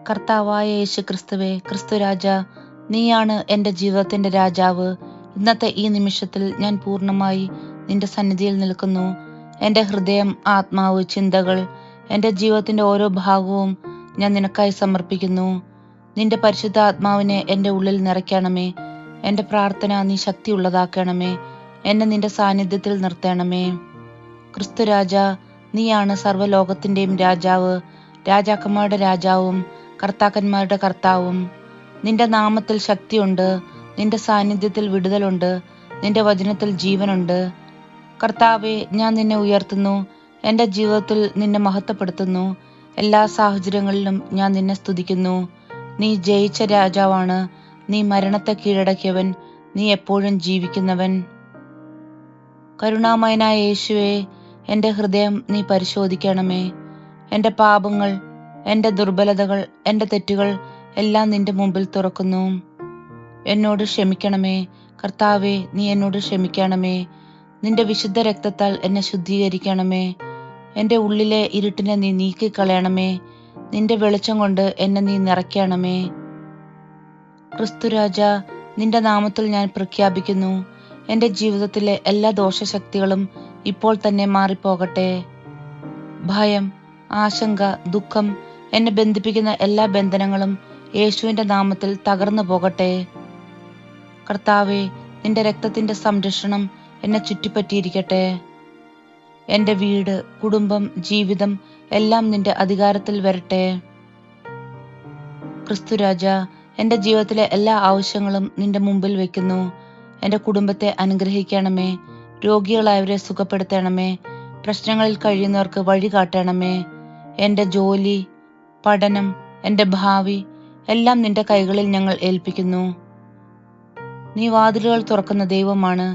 കർത്താവായ യേശു ക്രിസ്തുവേ, ക്രിസ്തുരാജ, നീയാണ് എൻ്റെ ജീവിതത്തിൻ്റെ രാജാവ്. ഇന്നത്തെ ഈ നിമിഷത്തിൽ ഞാൻ പൂർണ്ണമായി നിന്റെ സന്നിധിയിൽ നിൽക്കുന്നു. എൻ്റെ ഹൃദയം, ആത്മാവ്, ചിന്തകൾ, എൻ്റെ ജീവിതത്തിൻ്റെ ഓരോ ഭാഗവും ഞാൻ നിനക്കായി സമർപ്പിക്കുന്നു. നിന്റെ പരിശുദ്ധ ആത്മാവിനെ എൻ്റെ ഉള്ളിൽ നിറയ്ക്കണമേ. എൻ്റെ പ്രാർത്ഥന നീ ശക്തിയുള്ളതാക്കണമേ. എന്നെ നിന്റെ സാന്നിധ്യത്തിൽ നിർത്തണമേ. ക്രിസ്തുരാജ, നീയാണ് സർവ്വലോകത്തിൻ്റെയും രാജാവ്, രാജാക്കന്മാരുടെ രാജാവും കർത്താക്കന്മാരുടെ കർത്താവും. നിന്റെ നാമത്തിൽ ശക്തിയുണ്ട്, നിന്റെ സാന്നിധ്യത്തിൽ വിടുതലുണ്ട്, നിന്റെ വചനത്തിൽ ജീവനുണ്ട്. കർത്താവെ, ഞാൻ നിന്നെ ഉയർത്തുന്നു, എൻ്റെ ജീവിതത്തിൽ നിന്നെ മഹത്വപ്പെടുത്തുന്നു. എല്ലാ സാഹചര്യങ്ങളിലും ഞാൻ നിന്നെ സ്തുതിക്കുന്നു. നീ ജയിച്ച രാജാവാണ്, നീ മരണത്തെ കീഴടക്കിയവൻ, നീ എപ്പോഴും ജീവിക്കുന്നവൻ. കരുണാമയനായ യേശുവേ, എൻ്റെ ഹൃദയം നീ പരിശോധിക്കണമേ. എൻ്റെ പാപങ്ങൾ, എൻ്റെ ദുർബലതകൾ, എൻ്റെ തെറ്റുകൾ എല്ലാം നിന്റെ മുമ്പിൽ തുറക്കുന്നു. എന്നോട് ക്ഷമിക്കണമേ. കർത്താവെ, നീ എന്നോട് ക്ഷമിക്കണമേ. നിന്റെ വിശുദ്ധ രക്തത്താൽ എന്നെ ശുദ്ധീകരിക്കണമേ. എൻ്റെ ഉള്ളിലെ ഇരുട്ടിനെ നീ നീക്കിക്കളയണമേ. നിന്റെ വെളിച്ചം കൊണ്ട് എന്നെ നീ നിറയ്ക്കണമേ. ക്രിസ്തുരാജ, നിന്റെ നാമത്തിൽ ഞാൻ പ്രഖ്യാപിക്കുന്നു, എൻ്റെ ജീവിതത്തിലെ എല്ലാ ദോഷശക്തികളും ഇപ്പോൾ തന്നെ മാറിപ്പോകട്ടെ. ഭയം, ആശങ്ക, ദുഃഖം എന്നെ ബന്ധിപ്പിക്കുന്ന എല്ലാ ബന്ധനങ്ങളും യേശുവിൻ്റെ നാമത്തിൽ തകർന്നു പോകട്ടെ. കർത്താവെ, നിന്റെ രക്തത്തിൻ്റെ സംരക്ഷണം എന്നെ ചുറ്റിപ്പറ്റിയിരിക്കട്ടെ. എൻ്റെ വീട്, കുടുംബം, ജീവിതം എല്ലാം നിന്റെ അധികാരത്തിൽ വരട്ടെ. ക്രിസ്തുരാജ, എൻ്റെ ജീവിതത്തിലെ എല്ലാ ആവശ്യങ്ങളും നിന്റെ മുമ്പിൽ വയ്ക്കുന്നു. എൻ്റെ കുടുംബത്തെ അനുഗ്രഹിക്കണമേ. രോഗികളായവരെ സുഖപ്പെടുത്തണമേ. പ്രശ്നങ്ങളിൽ കഴിയുന്നവർക്ക് വഴി കാട്ടണമേ. എൻ്റെ ജോലി, പഠനം, എൻ്റെ ഭാവി എല്ലാം നിന്റെ കൈകളിൽ ഞങ്ങൾ ഏൽപ്പിക്കുന്നു. നീ വാതിലുകൾ തുറക്കുന്ന ദൈവമാണ്.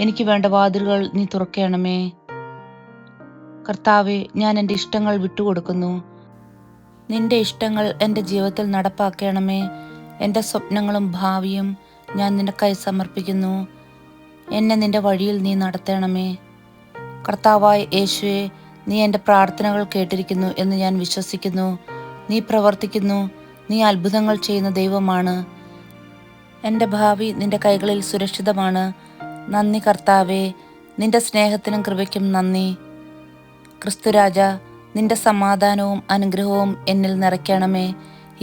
എനിക്ക് വേണ്ട വാതിലുകൾ നീ തുറക്കണമേ. കർത്താവെ, ഞാൻ എൻ്റെ ഇഷ്ടങ്ങൾ വിട്ടുകൊടുക്കുന്നു. നിന്റെ ഇഷ്ടങ്ങൾ എൻ്റെ ജീവിതത്തിൽ നടപ്പാക്കണമേ. എൻ്റെ സ്വപ്നങ്ങളും ഭാവിയും ഞാൻ നിനക്കായി സമർപ്പിക്കുന്നു. എന്നെ നിന്റെ വഴിയിൽ നീ നടത്തണമേ. കർത്താവായ യേശുവേ, നീ എൻ്റെ പ്രാർത്ഥനകൾ കേട്ടിരിക്കുന്നു എന്ന് ഞാൻ വിശ്വസിക്കുന്നു. നീ പ്രവർത്തിക്കുന്നു, നീ അത്ഭുതങ്ങൾ ചെയ്യുന്ന ദൈവമാണ്. എൻ്റെ ഭാവി നിന്റെ കൈകളിൽ സുരക്ഷിതമാണ്. നന്ദി കർത്താവേ, നിന്റെ സ്നേഹത്തിനും കൃപയ്ക്കും നന്ദി. ക്രിസ്തുരാജ, നിന്റെ സമാധാനവും അനുഗ്രഹവും എന്നിൽ നിറയ്ക്കണമേ.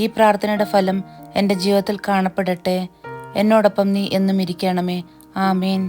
ഈ പ്രാർത്ഥനയുടെ ഫലം എൻ്റെ ജീവിതത്തിൽ കാണപ്പെടട്ടെ. എന്നോടൊപ്പം നീ എന്നും ഇരിക്കണമേ. ആമേൻ.